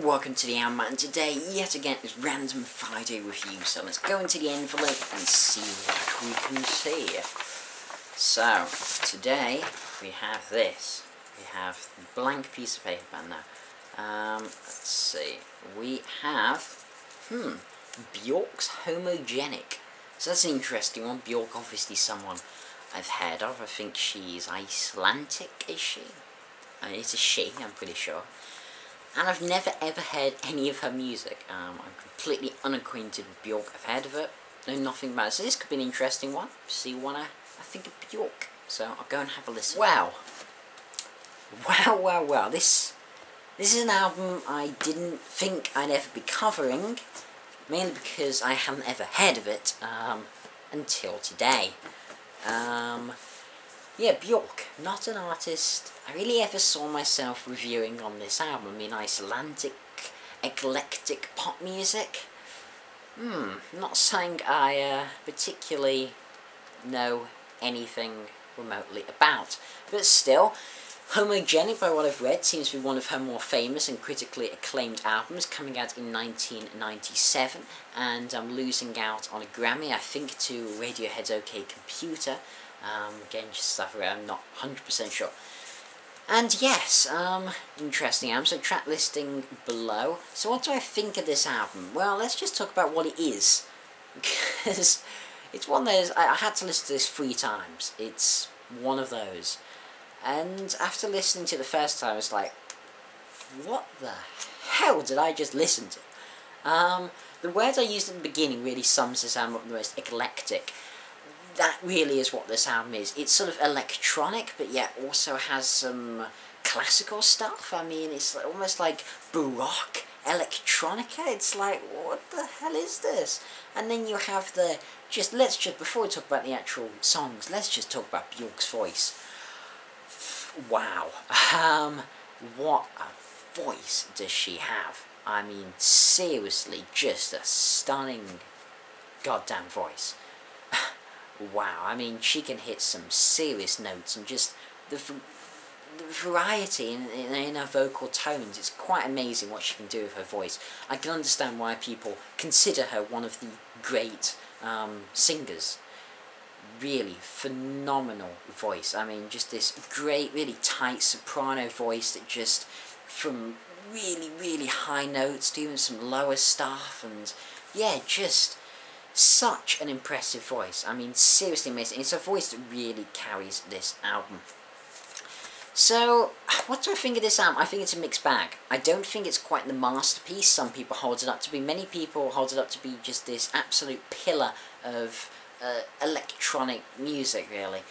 and welcome to the Album, and today, yet again, is Random Friday Review, so let's go into the envelope and see what we can see. So, today, we have this. We have the blank piece of paper now. Let's see. We have, Bjork's Homogenic. So that's an interesting one. Bjork, obviously someone I've heard of. I think she's Icelandic, is she? It's a she, I'm pretty sure. And I've never ever heard any of her music. I'm completely unacquainted with Bjork. I've heard of it, know nothing about it. So this could be an interesting one. See what I think of Bjork. So I'll go and have a listen. Wow. This is an album I didn't think I'd ever be covering, mainly because I haven't ever heard of it until today. Yeah, Bjork, not an artist I really ever saw myself reviewing on this album. I mean, Icelandic, eclectic pop music. Not something I particularly know anything remotely about. But still, Homogenic, by what I've read, seems to be one of her more famous and critically acclaimed albums, coming out in 1997, and losing out on a Grammy, I think, to Radiohead's OK Computer. Again, just stuff where I'm not 100% sure. And yes, interesting album. So track listing below. So what do I think of this album? Well, let's just talk about what it is. Because it's one of those, I had to listen to this 3 times. It's one of those. And after listening to it the first time, it's like, what the hell did I just listen to? The words I used at the beginning really sums this album up the most: eclectic. That really is what this album is. It's sort of electronic, but yet also has some classical stuff. I mean, it's almost like Baroque electronica. It's like, what the hell is this? And then you have the, before we talk about the actual songs, let's just talk about Bjork's voice. Wow. What a voice does she have? I mean, seriously, just a stunning goddamn voice. Wow, I mean, she can hit some serious notes, and just the variety in her vocal tones, it's quite amazing what she can do with her voice. I can understand why people consider her one of the great singers. Really phenomenal voice. I mean, just this great, really tight soprano voice that just, from really high notes to even some lower stuff, and yeah, just such an impressive voice. I mean, seriously amazing. It's a voice that really carries this album. So, what do I think of this album? I think it's a mixed bag. I don't think it's quite the masterpiece some people hold it up to be. Many people hold it up to be just this absolute pillar of electronic music, really.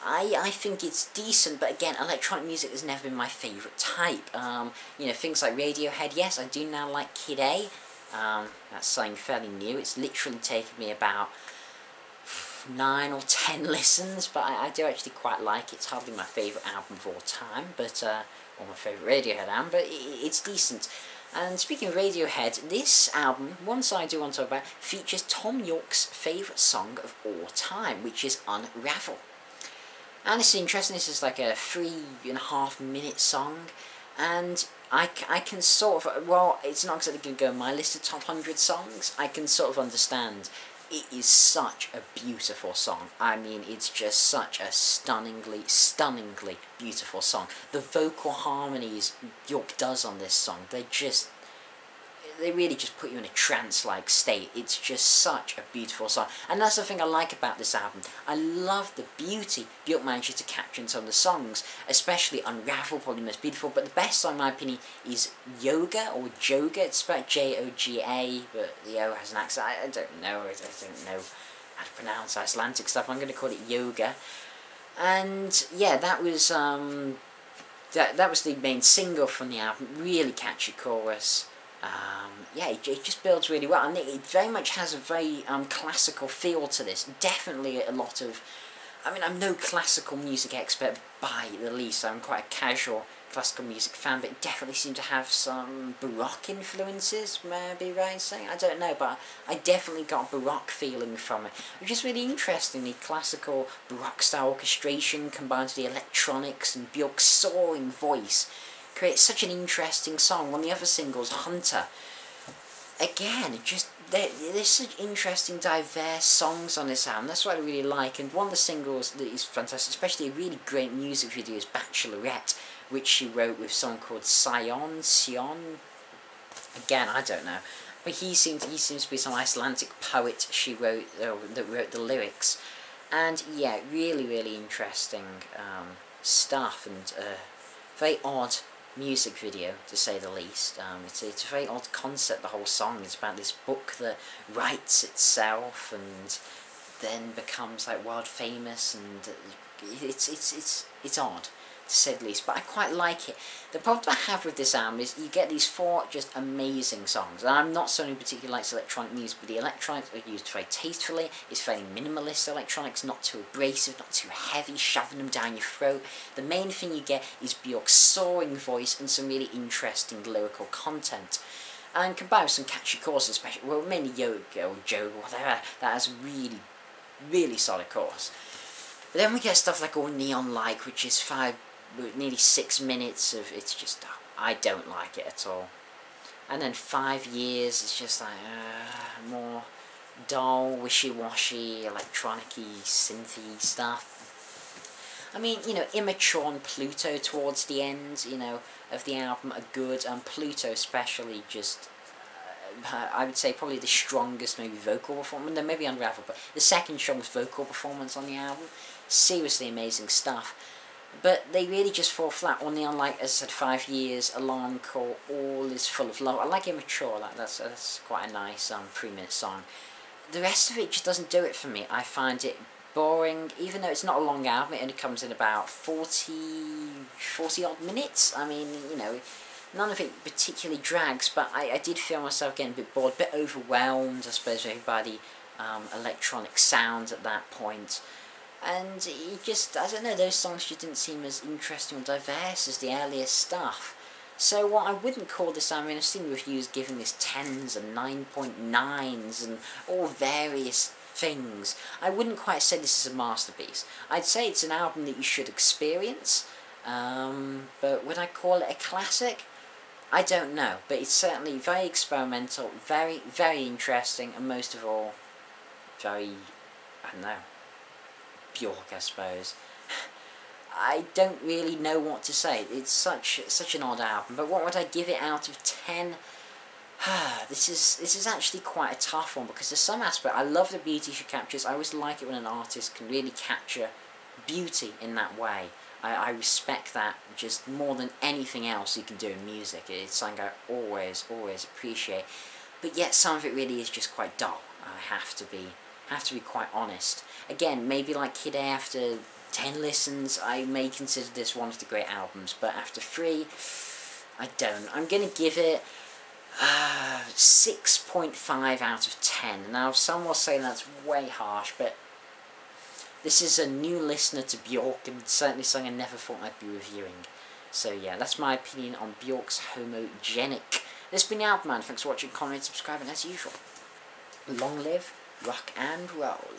I think it's decent, but again, electronic music has never been my favourite type. You know, things like Radiohead, yes, I do now like Kid A. That's something fairly new. It's literally taken me about 9 or 10 listens, but I do actually quite like it. It's hardly my favourite album of all time, but or my favourite Radiohead album, but it's decent. And speaking of Radiohead, this album, one side I do want to talk about, features Thom Yorke's favourite song of all time, which is Unravel. And it's interesting. This is like a 3.5 minute song, and I can sort of, well, it's not exactly going to go on my list of top 100 songs. I can sort of understand. It is such a beautiful song. I mean, it's just such a stunningly beautiful song. The vocal harmonies Bjork does on this song, they really just put you in a trance-like state. It's just such a beautiful song. And that's the thing I like about this album. I love the beauty Bjork manages to capture in some of the songs, especially Unravel, probably the most beautiful. But the best song, in my opinion, is Jóga, or Jóga. It's spelled J-O-G-A, but the O has an accent. I don't know. I don't know how to pronounce Icelandic stuff. I'm going to call it Jóga. And yeah, that was that was the main single from the album. Really catchy chorus. Yeah, it just builds really well, and it very much has a very classical feel to this. Definitely a lot of, I mean, I'm no classical music expert by the least. I'm quite a casual classical music fan, but it definitely seems to have some Baroque influences, may I be right in saying? I don't know, but I definitely got a Baroque feeling from it, which is really interesting. The classical Baroque style orchestration combined with the electronics and Bjork's soaring voice. creates such an interesting song. One of the other singles, Hunter, again, just there's such interesting, diverse songs on this album. That's what I really like. And one of the singles that is fantastic, especially a really great music video, is Bachelorette, which she wrote with someone called Sion. Again, I don't know, but he seems to be some Icelandic poet. She wrote that wrote the lyrics, and yeah, really interesting stuff, and very odd music video, to say the least. It's a very odd concept, the whole song. It's about this book that writes itself and then becomes like world famous, and it's odd, to say the least, but I quite like it. The problem I have with this album is you get these 4 just amazing songs, and I'm not someone who particularly likes electronic music, but the electronics are used very tastefully. It's very minimalist electronics, not too abrasive, not too heavy, shoving them down your throat. The main thing you get is Bjork's soaring voice and some really interesting lyrical content. And combined with some catchy choruses, especially, well, mainly Jóga or whatever, that has really solid chorus. But then we get stuff like All Neon Like, which is nearly 6 minutes of, it's just, I don't like it at all. And then 5 Years, it's just like, more dull, wishy-washy, electronic-y, synthy stuff. I mean, you know, Immature and Pluto towards the end, you know, of the album are good, and Pluto especially just, I would say probably the strongest maybe vocal performance, no, maybe Unravel, but the second strongest vocal performance on the album. Seriously amazing stuff. But they really just fall flat on the, unlike, as I said, 5 Years, Alarm Call, All Is Full of Love. I like Immature, that's quite a nice 3-minute song. The rest of it just doesn't do it for me. I find it boring, even though it's not a long album. It only comes in about 40 odd minutes. I mean, you know, none of it particularly drags, but I did feel myself getting a bit bored, a bit overwhelmed, I suppose, with everybody electronic sounds at that point. And it just, I don't know, those songs just didn't seem as interesting or diverse as the earlier stuff. So what I wouldn't call this, I mean, I've seen reviews giving this 10s and 9.9s and all various things. I wouldn't quite say this is a masterpiece. I'd say it's an album that you should experience, but would I call it a classic? I don't know, but it's certainly very experimental, very interesting, and most of all, very, I don't know, Bjork, I suppose. I don't really know what to say. It's such an odd album. But what would I give it out of 10? This is actually quite a tough one, because there's some aspect. I love the beauty she captures. I always like it when an artist can really capture beauty in that way. I respect that just more than anything else you can do in music. It's something I always appreciate. But yet some of it really is just quite dull. I have to be quite honest. Again, maybe like Kid A, after 10 listens, I may consider this one of the great albums, but after 3, I don't. I'm going to give it 6.5 out of 10. Now, some will say that's way harsh, but this is a new listener to Bjork, and certainly something I never thought I'd be reviewing. So yeah, that's my opinion on Bjork's Homogenic. This has been the Album Man. Thanks for watching, comment, subscribe, and as usual, long live rock and roll.